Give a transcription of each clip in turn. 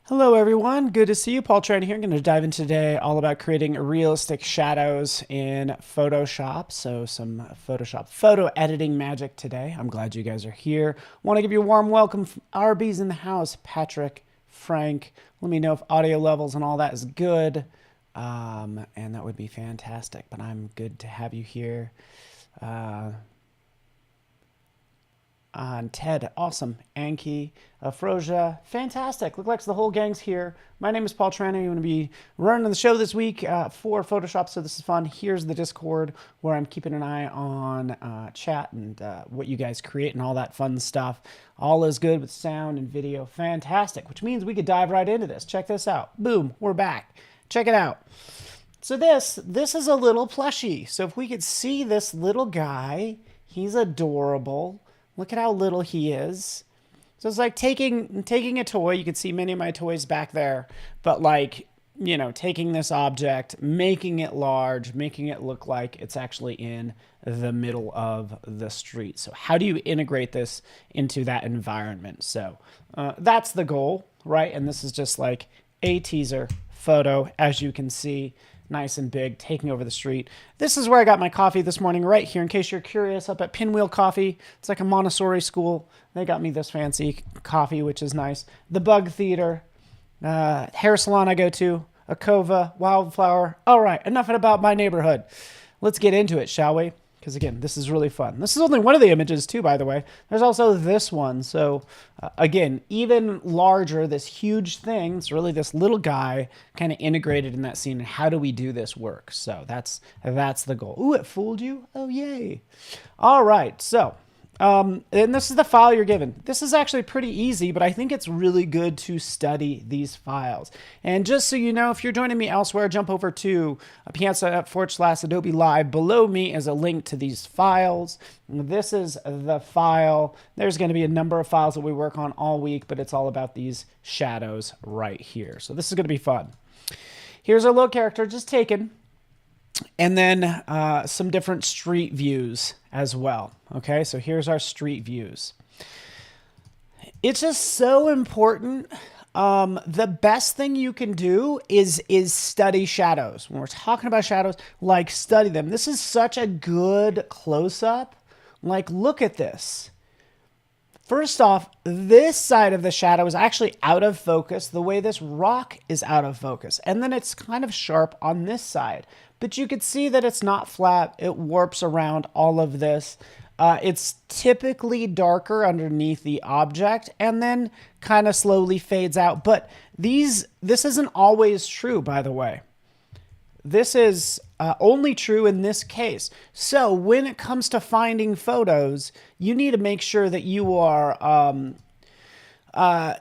Hello everyone, good to see you. Paul Trani here. I'm going to dive in today all about creating realistic shadows in Photoshop. So some Photoshop photo editing magic today. I'm glad you guys are here. Want to give you a warm welcome from RB's in the house, Patrick, Frank. Let me know if audio levels and all that is good. And that would be fantastic, but I'm good to have you here. Ted, awesome. Anki, Froja, fantastic. Looks like the whole gang's here. My name is Paul Trani. I'm going to be running the show this week for Photoshop, so this is fun. Here's the Discord where I'm keeping an eye on chat and what you guys create and all that fun stuff. All is good with sound and video. Fantastic, which means we could dive right into this. Check this out. Boom, we're back. Check it out. So this is a little plushie. So if we could see this little guy, he's adorable. Look at how little he is. So it's like taking a toy. You can see many of my toys back there. But like, you know, taking this object, making it large, making it look like it's actually in the middle of the street. So how do you integrate this into that environment? So that's the goal, right? And this is just like a teaser photo, as you can see. Nice and big, taking over the street. This is where I got my coffee this morning, right here, in case you're curious, up at Pinwheel Coffee. It's like a Montessori school. They got me this fancy coffee, which is nice. The Bug Theater, hair salon I go to, a Cova, Wildflower. All right, enough about my neighborhood. Let's get into it, shall we? Because again, this is really fun. This is only one of the images too, by the way. There's also this one. So again, even larger, this huge thing. It's really this little guy kind of integrated in that scene. And how do we do this work? So that's the goal. Ooh, it fooled you? Oh, yay. All right, so and this is the file you're given. This is actually pretty easy, but I think it's really good to study these files. And just so you know, if you're joining me elsewhere, jump over to Piazza.com/Adobe Live. Below me is a link to these files. This is the file. There's going to be a number of files that we work on all week, but it's all about these shadows right here. So this is going to be fun. Here's our little character just taken. And then some different street views as well. Okay, so here's our street views. It's just so important. The best thing you can do is study shadows. When we're talking about shadows, like study them. This is such a good close-up. Like, look at this. First off, this side of the shadow is actually out of focus, the way this rock is out of focus. And then it's kind of sharp on this side. But you can see that it's not flat. It warps around all of this. It's typically darker underneath the object and then kind of slowly fades out. But this isn't always true, by the way. This is only true in this case. So when it comes to finding photos, you need to make sure that you are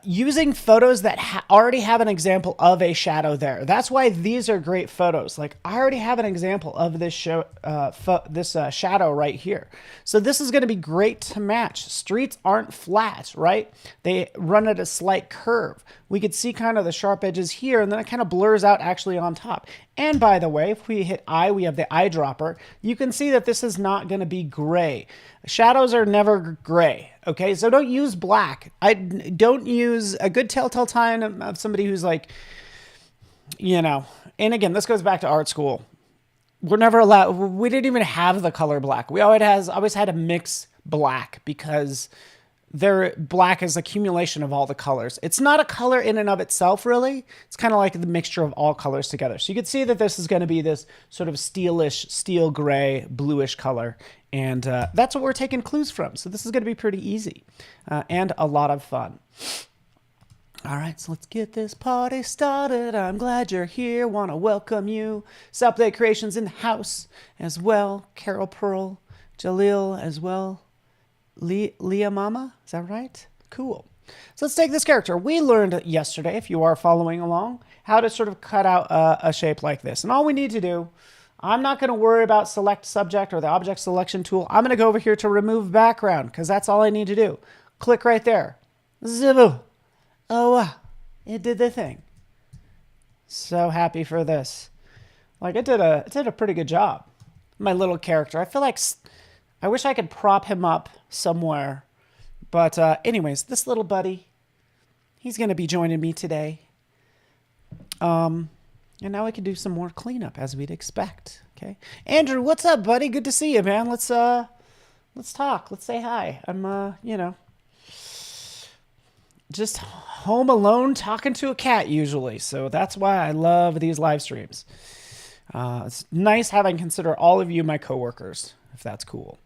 using photos that already have an example of a shadow there. That's why these are great photos. Like, I already have an example of this shadow right here. So this is going to be great to match. Streets aren't flat, right? They run at a slight curve. We could see kind of the sharp edges here, and then it kind of blurs out actually on top. And by the way, if we hit eye, we have the eyedropper. You can see that this is not going to be gray. Shadows are never gray, okay? So don't use black. Don't use a good telltale sign of somebody who's like, you know, and again, this goes back to art school. We're never allowed, we didn't even have the color black. We always had to mix black because black is accumulation of all the colors. It's not a color in and of itself, really. It's kind of like the mixture of all colors together. So you can see that this is going to be this sort of steel gray, bluish color. And that's what we're taking clues from. So this is going to be pretty easy and a lot of fun. All right, so let's get this party started. I'm glad you're here. Want to welcome you. Southblade Creations in the house as well. Carol Pearl, Jalil as well. Leah Mama, is that right? Cool. So let's take this character. We learned yesterday, if you are following along, how to sort of cut out a shape like this. And all we need to do, I'm not going to worry about select subject or the object selection tool. I'm going to go over here to remove background because that's all I need to do. Click right there. Zivu. Oh, wow. It did the thing. So happy for this. Like, it did a pretty good job. My little character. I feel like I wish I could prop him up somewhere. But anyways, this little buddy, he's going to be joining me today. And now we can do some more cleanup as we'd expect. Okay. Andrew, what's up, buddy? Good to see you, man. Let's talk. Let's say hi. I'm just home alone talking to a cat usually. So that's why I love these live streams. It's nice having consider all of you my coworkers, if that's cool.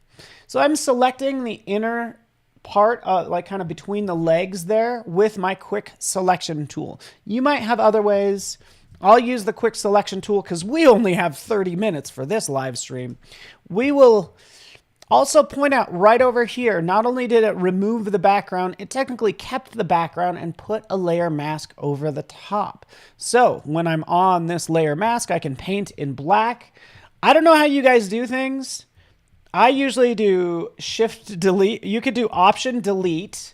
So I'm selecting the inner part, like kind of between the legs there with my quick selection tool. You might have other ways. I'll use the quick selection tool because we only have 30 minutes for this live stream. We will also point out right over here, not only did it remove the background, it technically kept the background and put a layer mask over the top. So when I'm on this layer mask, I can paint in black. I don't know how you guys do things. I usually do Shift Delete. You could do Option Delete.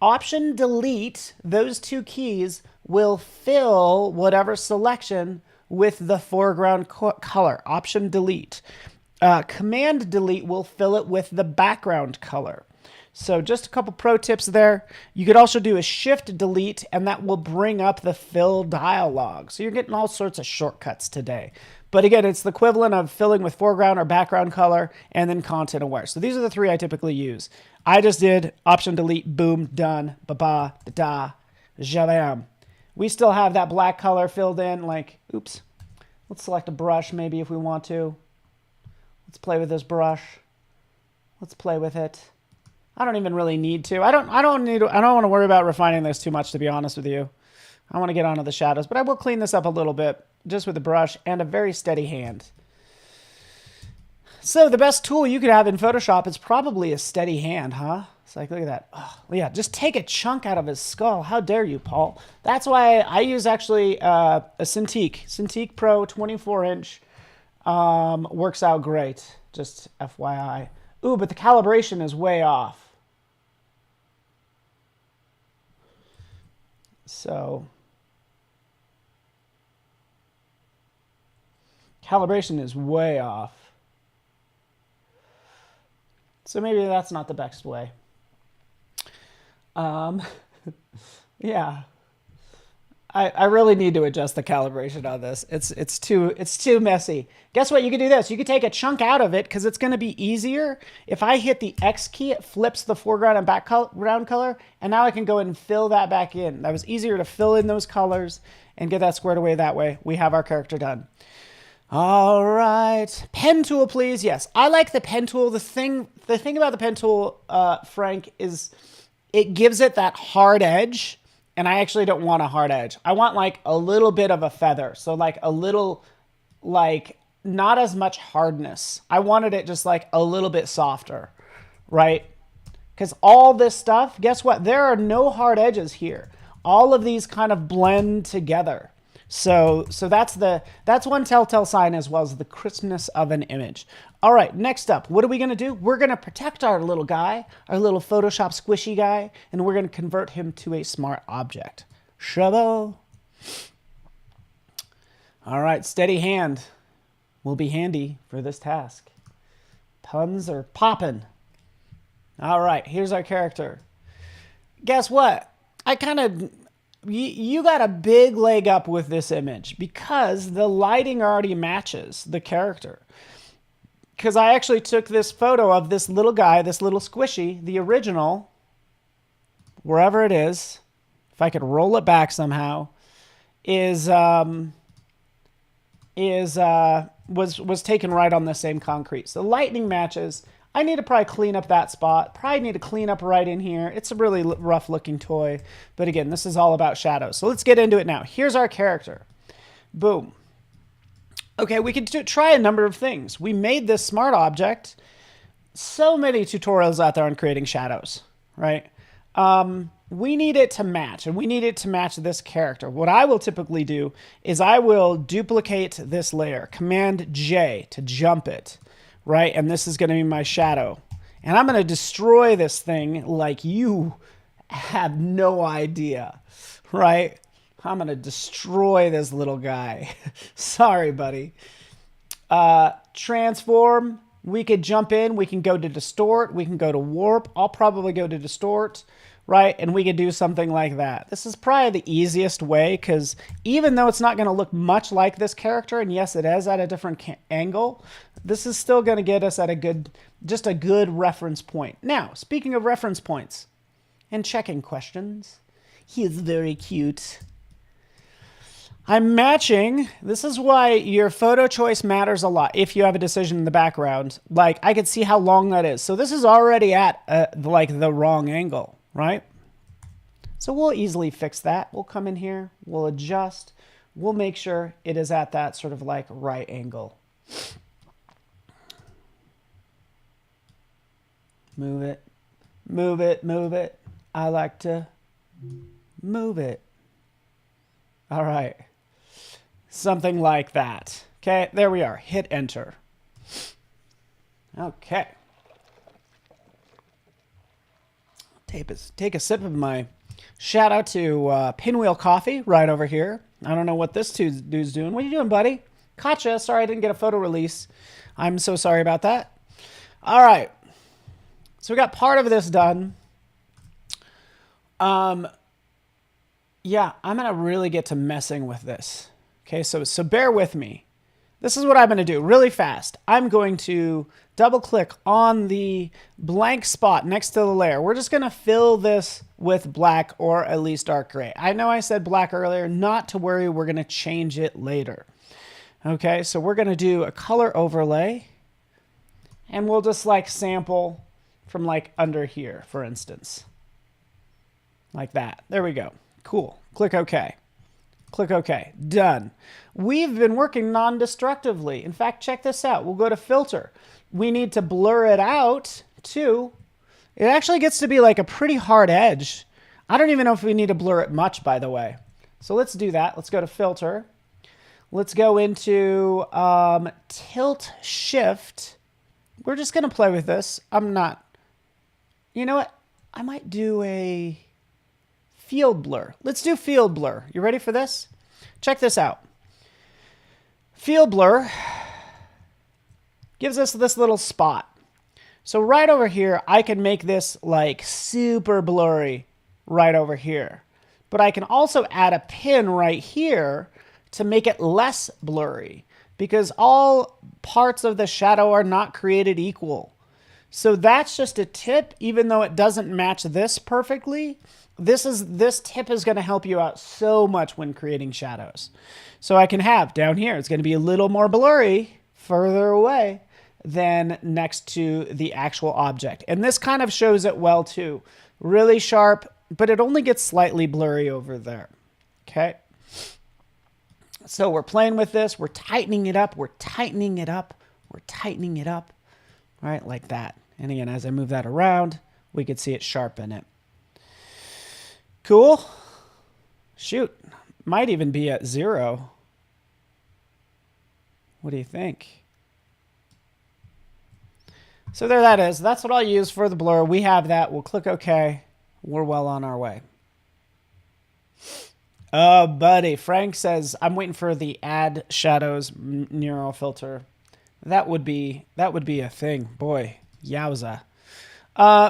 Option Delete, those two keys will fill whatever selection with the foreground color. Option Delete. Command Delete will fill it with the background color. So just a couple pro tips there. You could also do a Shift Delete, and that will bring up the fill dialog. So you're getting all sorts of shortcuts today. But again, it's the equivalent of filling with foreground or background color and then content aware. So these are the three I typically use. I just did Option Delete, boom, done, ba-ba, da-da, javam. We still have that black color filled in, like, oops. Let's select a brush maybe if we want to. Let's play with this brush. Let's play with it. I don't even really need to. I don't want to worry about refining this too much, to be honest with you. I want to get onto the shadows, but I will clean this up a little bit just with a brush and a very steady hand. So the best tool you could have in Photoshop is probably a steady hand, huh? It's like, look at that. Oh, yeah, just take a chunk out of his skull. How dare you, Paul? That's why I use actually a Cintiq. Cintiq Pro 24-inch works out great. Just FYI. Ooh, but the calibration is way off. So calibration is way off. So maybe that's not the best way. Yeah. I really need to adjust the calibration on this. It's too messy. Guess what? You could do this. You could take a chunk out of it because it's going to be easier. If I hit the X key, it flips the foreground and background color, and now I can go and fill that back in. That was easier to fill in those colors and get that squared away that way. We have our character done. All right. Pen tool, please. Yes, I like the pen tool. The thing about the pen tool, Frank, is it gives it that hard edge. And I actually don't want a hard edge. I want like a little bit of a feather. So like a little, like not as much hardness. I wanted it just like a little bit softer, right? Because all this stuff, guess what? There are no hard edges here. All of these kind of blend together. So that's one telltale sign as well as the crispness of an image. All right, next up, what are we going to do? We're going to protect our little guy, our little Photoshop squishy guy, and we're going to convert him to a smart object. Shabo. All right, steady hand will be handy for this task. Puns are popping. All right, here's our character. Guess what? You got a big leg up with this image because the lighting already matches the character. Because I actually took this photo of this little guy, this little squishy, the original, wherever it is, if I could roll it back somehow, was taken right on the same concrete. So lightning matches. I need to probably clean up that spot. Probably need to clean up right in here. It's a really rough looking toy. But again, this is all about shadows. So let's get into it now. Here's our character. Boom. Okay, we could try a number of things. We made this smart object. So many tutorials out there on creating shadows, right? We need it to match, and we need it to match this character. What I will typically do is I will duplicate this layer. Command J to jump it, right? And this is going to be my shadow. And I'm going to destroy this thing like you have no idea, right? I'm going to destroy this little guy. Sorry, buddy. Transform. We could jump in. We can go to distort. We can go to warp. I'll probably go to distort, right? And we could do something like that. This is probably the easiest way because even though it's not going to look much like this character, and yes, it is at a different angle, this is still going to get us at a good, just a good reference point. Now, speaking of reference points and checking questions, he is very cute. I'm matching. This is why your photo choice matters a lot if you have a decision in the background. Like, I could see how long that is. So this is already at, like, the wrong angle, right? So we'll easily fix that. We'll come in here. We'll adjust. We'll make sure it is at that sort of, like, right angle. Move it. Move it. Move it. I like to move it. All right. Something like that. Okay, there we are. Hit enter. Okay. Take a sip of my shout out to Pinwheel Coffee right over here. I don't know what this dude's doing. What are you doing, buddy? Gotcha. Sorry I didn't get a photo release. I'm so sorry about that. All right. So we got part of this done. Yeah, I'm going to really get to messing with this. Okay, so bear with me. This is what I'm going to do really fast. I'm going to double click on the blank spot next to the layer. We're just going to fill this with black or at least dark gray. I know I said black earlier, not to worry. We're going to change it later. Okay, so we're going to do a color overlay and we'll just like sample from like under here, for instance. Like that. There we go. Cool. Click OK. Click OK. Done. We've been working non-destructively. In fact, check this out. We'll go to filter. We need to blur it out too. It actually gets to be like a pretty hard edge. I don't even know if we need to blur it much, by the way. So let's do that. Let's go to filter. Let's go into tilt shift. We're just going to play with this. I'm not. You know what? I might do a field blur. Let's do field blur. You ready for this? Check this out. Field blur gives us this little spot. So right over here, I can make this like super blurry right over here. But I can also add a pin right here to make it less blurry because all parts of the shadow are not created equal. So that's just a tip, even though it doesn't match this perfectly. This tip is going to help you out so much when creating shadows. So I can have down here, it's going to be a little more blurry further away than next to the actual object. And this kind of shows it well too. Really sharp, but it only gets slightly blurry over there. Okay. So we're playing with this. We're tightening it up. We're tightening it up. We're tightening it up. All right, like that. And again, as I move that around, we could see it sharpen it. Cool. Shoot. Might even be at 0. What do you think? So there that is. That's what I'll use for the blur. We have that. We'll click OK. We're well on our way. Oh, buddy. Frank says, I'm waiting for the add shadows neural filter. That would be a thing. Boy, yowza.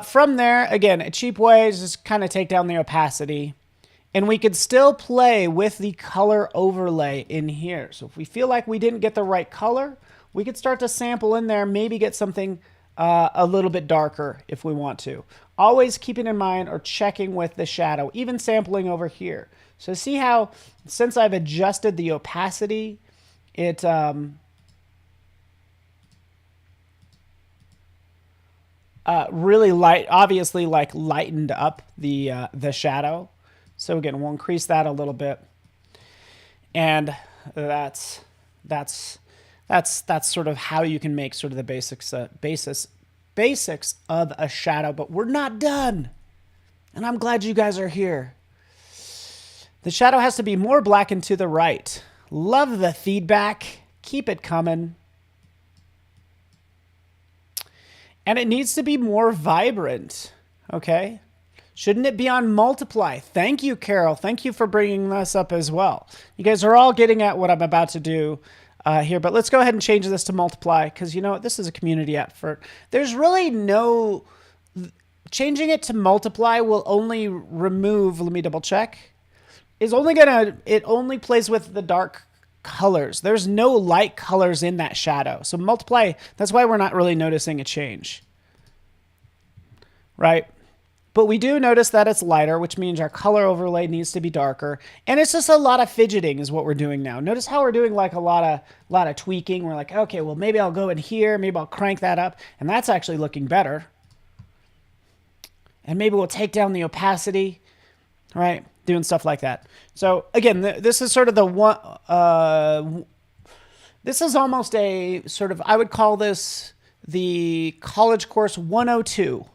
From there, again, a cheap way is just kind of take down the opacity. And we could still play with the color overlay in here. So if we feel like we didn't get the right color, we could start to sample in there, maybe get something a little bit darker if we want to. Always keeping in mind or checking with the shadow, even sampling over here. So see how, since I've adjusted the opacity, it really obviously like lightened up the shadow. So again, we'll increase that a little bit, and that's sort of how you can make sort of the basics of a shadow. But we're not done, and I'm glad you guys are here. The shadow has to be more black and to the right. Love the feedback. Keep it coming. And it needs to be more vibrant, okay? Shouldn't it be on multiply? Thank you, Carol. Thank you for bringing this up as well. You guys are all getting at what I'm about to do here, but let's go ahead and change this to multiply because you know what? This is a community effort. There's really no... Changing it to multiply will only remove, let me double check, is only gonna, it only plays with the dark colors. There's no light colors in that shadow. So multiply, that's why we're not really noticing a change. Right? But we do notice that it's lighter, which means our color overlay needs to be darker. And it's just a lot of fidgeting is what we're doing now. Notice how we're doing like a lot of tweaking. We're like, okay, well, maybe I'll go in here. Maybe I'll crank that up. And that's actually looking better. And maybe we'll take down the opacity, right? Doing stuff like that. So again, this is sort of the one, this is almost a sort of, I would call this the College Course 102.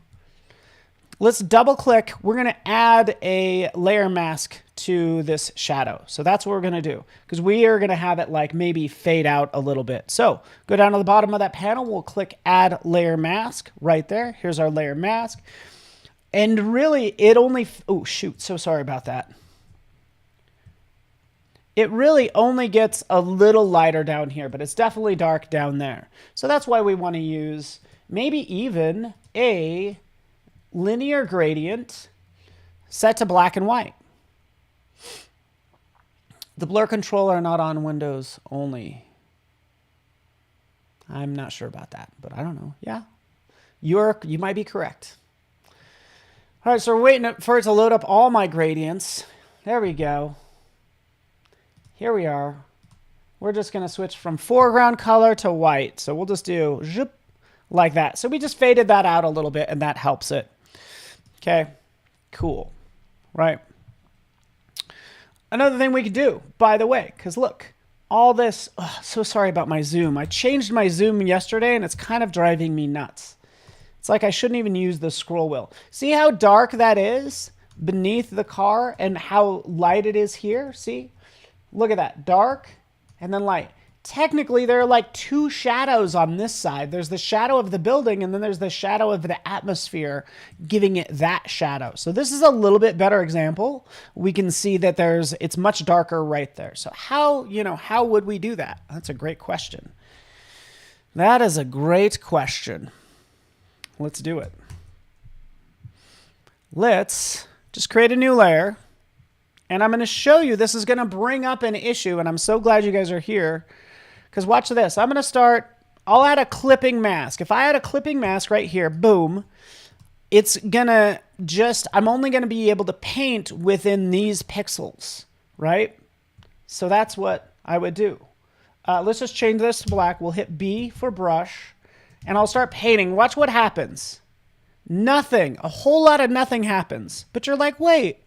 Let's double click. We're going to add a layer mask to this shadow. So that's what we're going to do because we are going to have it like maybe fade out a little bit. So go down to the bottom of that panel. We'll click add layer mask right there. Here's our layer mask. And really it only, oh shoot, so sorry about that. It really only gets a little lighter down here, but it's definitely dark down there. So that's why we want to use maybe even a linear gradient set to black and white. The blur controller not on Windows only. I'm not sure about that, but I don't know. Yeah, you might be correct. All right, so we're waiting for it to load up all my gradients. There we go. Here we are. We're just going to switch from foreground color to white. So we'll just do zip like that. So we just faded that out a little bit, and that helps it. Okay, cool, right? Another thing we could do, by the way, because look, all this, oh, so sorry about my zoom. I changed my zoom yesterday, and it's kind of driving me nuts. It's like I shouldn't even use the scroll wheel. See how dark that is beneath the car and how light it is here? See? Look at that. Dark and then light. Technically, there are like two shadows on this side. There's the shadow of the building and then there's the shadow of the atmosphere giving it that shadow. So this is a little bit better example. We can see that it's much darker right there. So how would we do that? That's a great question. That is a great question. Let's do it. Let's just create a new layer. And I'm going to show you, this is going to bring up an issue. And I'm so glad you guys are here. Because watch this. I'm going to start, I'll add a clipping mask. If I add a clipping mask right here, boom, it's going to just, I'm only going to be able to paint within these pixels, right? So that's what I would do. Let's just change this to black. We'll hit B for brush. And I'll start painting. Watch what happens. Nothing. A whole lot of nothing happens. But you're like, wait,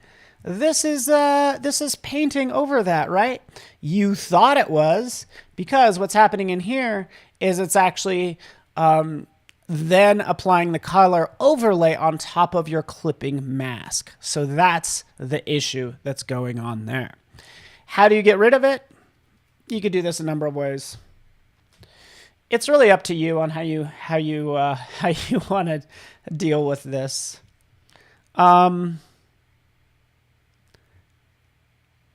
this is painting over that, right? You thought it was, because what's happening in here is it's actually then applying the color overlay on top of your clipping mask. So that's the issue that's going on there. How do you get rid of it? You could do this a number of ways. It's really up to you on how you want to deal with this.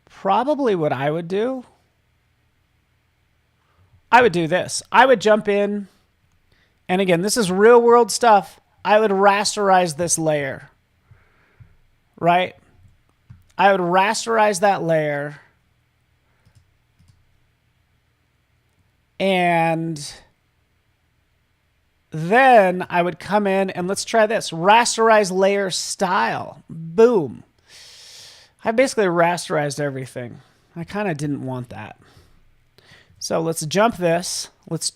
Probably what I would do, I would do this. I would jump in, and again, this is real world stuff. I would rasterize this layer, right? I would rasterize that layer. And then I would come in and let's try this. Rasterize layer style. Boom. I basically rasterized everything. I kind of didn't want that. So let's jump this. Let's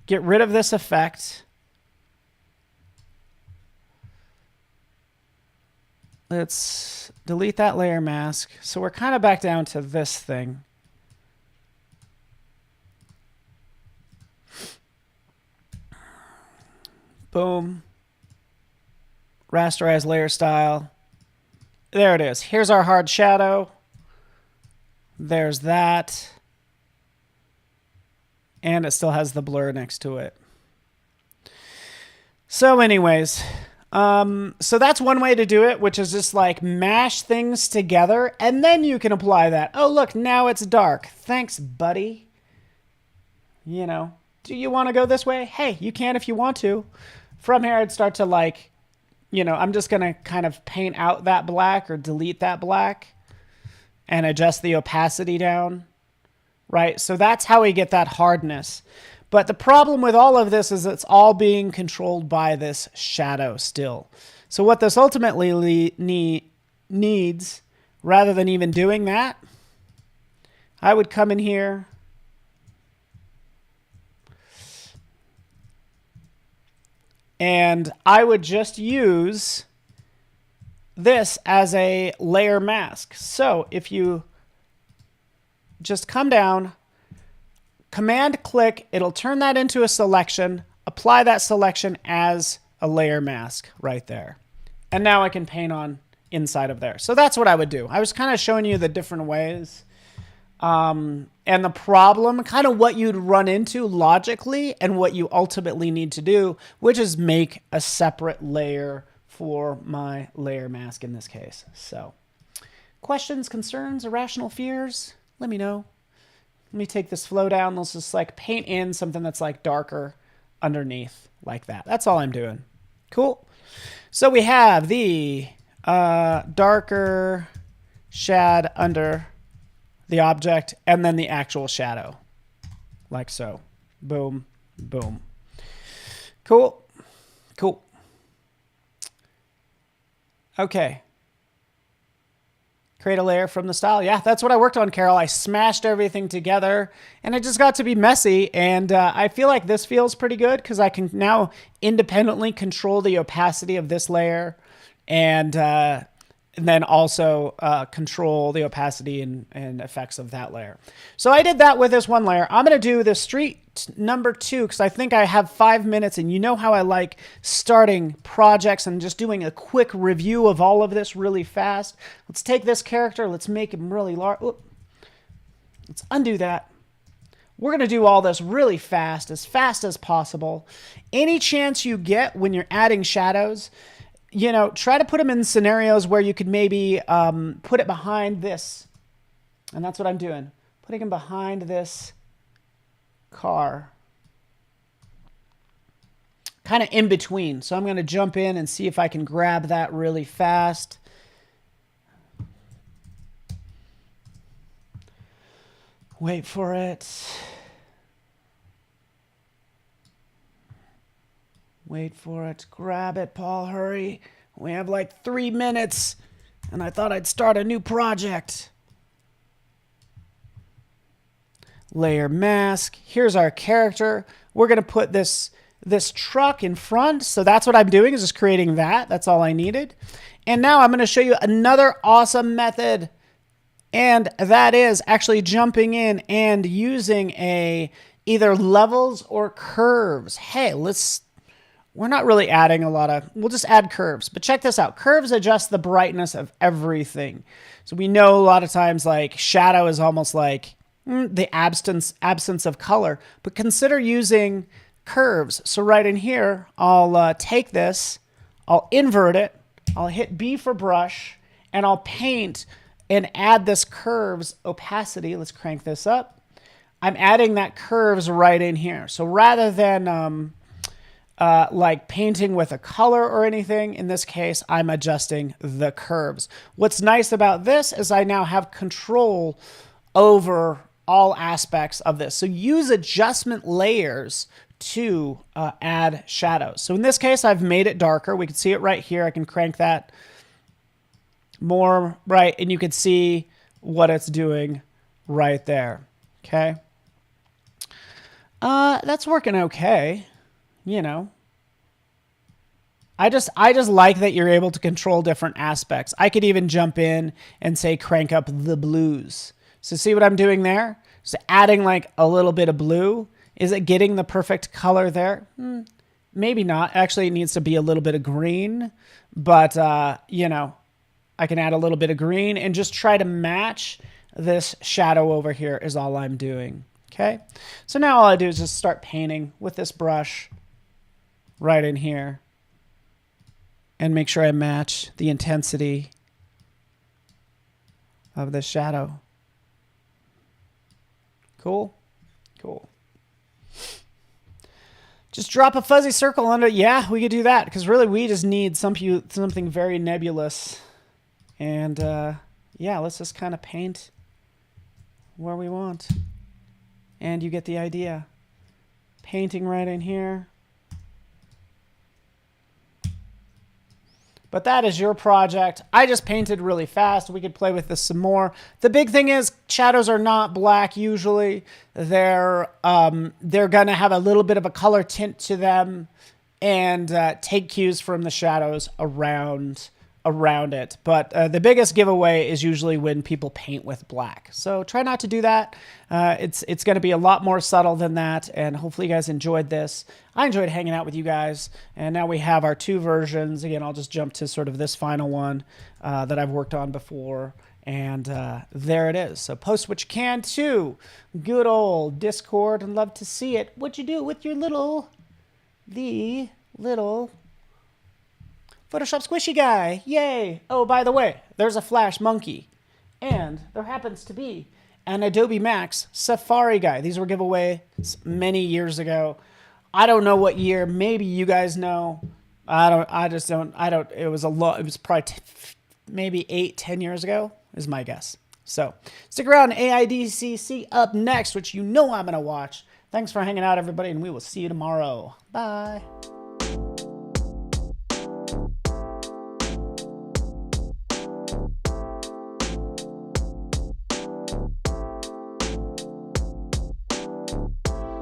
get rid of this effect. Let's delete that layer mask. So we're kind of back down to this thing. Boom. Rasterize layer style. There it is. Here's our hard shadow. There's that. And it still has the blur next to it. So anyways, So that's one way to do it, which is just like mash things together and then you can apply that. Oh, look, now it's dark. Thanks, buddy. You know, do you want to go this way? Hey, you can if you want to. From here, I'd start to like, you know, I'm just going to kind of paint out that black or delete that black and adjust the opacity down, right? So that's how we get that hardness. But the problem with all of this is it's all being controlled by this shadow still. So what this ultimately needs, rather than even doing that, I would come in here and I would just use this as a layer mask. So if you just come down, Command click, it'll turn that into a selection, apply that selection as a layer mask right there. And now I can paint on inside of there. So that's what I would do. I was kind of showing you the different ways. And the problem, kind of what you'd run into logically and what you ultimately need to do, which is make a separate layer for my layer mask in this case. So questions, concerns, irrational fears, let me know. Let me take this flow down. Let's just like paint in something that's like darker underneath like that. That's all I'm doing. Cool. So we have the darker shad under the object and then the actual shadow like so. Boom, boom. Cool. Cool. Okay. Create a layer from the style. Yeah, that's what I worked on, Carol. I smashed everything together and it just got to be messy. And I feel like this feels pretty good because I can now independently control the opacity of this layer and then also control the opacity and effects of that layer. So I did that with this one layer. I'm going to do the street number 2 because I think I have 5 minutes and you know how I like starting projects and just doing a quick review of all of this really fast. Let's take this character. Let's make him really large. Let's undo that. We're going to do all this really fast as possible. Any chance you get when you're adding shadows, you know, try to put them in scenarios where you could maybe put it behind this. And that's what I'm doing. Putting him behind this car. Kind of in between. So I'm going to jump in and see if I can grab that really fast. Wait for it. Wait for it. Grab it, Paul. Hurry. We have like 3 minutes. And I thought I'd start a new project. Layer mask. Here's our character. We're going to put this truck in front. So that's what I'm doing, is just creating that. That's all I needed. And now I'm going to show you another awesome method. And that is actually jumping in and using either levels or curves. Hey, we're not really adding a lot of, we'll just add curves. But check this out. Curves adjust the brightness of everything. So we know a lot of times like shadow is almost like the absence of color. But consider using curves. So right in here, I'll take this, I'll invert it, I'll hit B for brush, and I'll paint and add this curves opacity. Let's crank this up. I'm adding that curves right in here. So rather than like painting with a color or anything, in this case, I'm adjusting the curves. What's nice about this is I now have control over all aspects of this. So use adjustment layers to add shadows. So in this case, I've made it darker. We can see it right here. I can crank that more, right? And you can see what it's doing right there. Okay. That's working okay. You know, I just like that you're able to control different aspects. I could even jump in and say, crank up the blues. So see what I'm doing there? So adding like a little bit of blue. Is it getting the perfect color there? Maybe not. Actually, it needs to be a little bit of green, but you know, I can add a little bit of green and just try to match this shadow over here is all I'm doing. Okay. So now all I do is just start painting with this brush right in here. and make sure I match the intensity of the shadow. Cool. Cool. Just drop a fuzzy circle under. Yeah, we could do that because really we just need something very nebulous. And yeah, let's just kind of paint where we want. And you get the idea. Painting right in here. But that is your project. I just painted really fast. We could play with this some more. The big thing is shadows are not black usually. They're gonna have a little bit of a color tint to them and take cues from the shadows around it. But the biggest giveaway is usually when people paint with black. So try not to do that. It's going to be a lot more subtle than that. And hopefully you guys enjoyed this. I enjoyed hanging out with you guys. And now we have our 2 versions. Again, I'll just jump to sort of this final one that I've worked on before. And there it is. So post what you can to good old Discord. I'd love to see it. What you do with your little Photoshop squishy guy. Yay. Oh, by the way, there's a Flash monkey. And there happens to be an Adobe Max Safari guy. These were giveaways many years ago. I don't know what year. Maybe you guys know. It was probably maybe 8-10 years ago is my guess. So stick around. AIDCC up next, which you know I'm going to watch. Thanks for hanging out, everybody, and we will see you tomorrow. Bye.